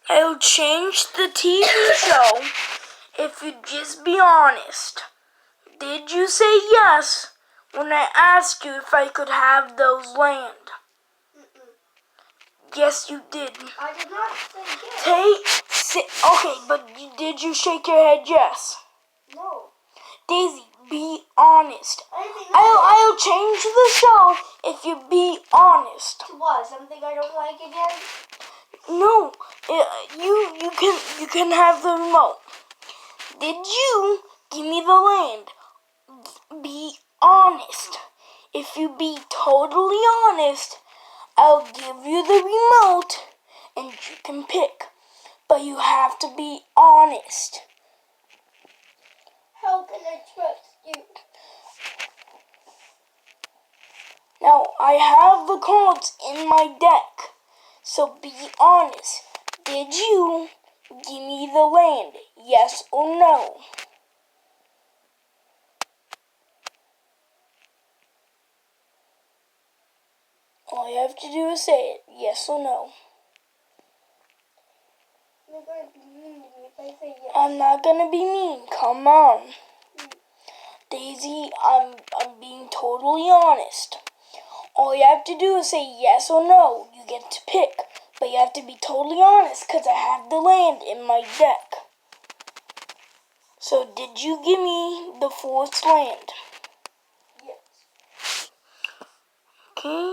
I'll change the TV show if you'd just be honest. Did you say yes when I asked you if I could have those land? Yes, you did. I did not say yes. Okay, but did you shake your head yes? No. Daisy, be honest. I'll change the show if you be honest. To what? Something I don't like again? No, you can have the remote. Did you give me the land? Be honest. If you be totally honest, I'll give you the remote and you can pick. But you have to be honest. How can I trust you? Now, I have the cards in my deck. So be honest. Did you give me the land? Yes or no? All you have to do is say it. Yes or no. You're going to be mean to me if I say yes. I'm not gonna be mean. Come on. Daisy, I'm being totally honest. All you have to do is say yes or no. You get to pick. But you have to be totally honest because I have the land in my deck. So did you give me the forest land? Yes. Okay.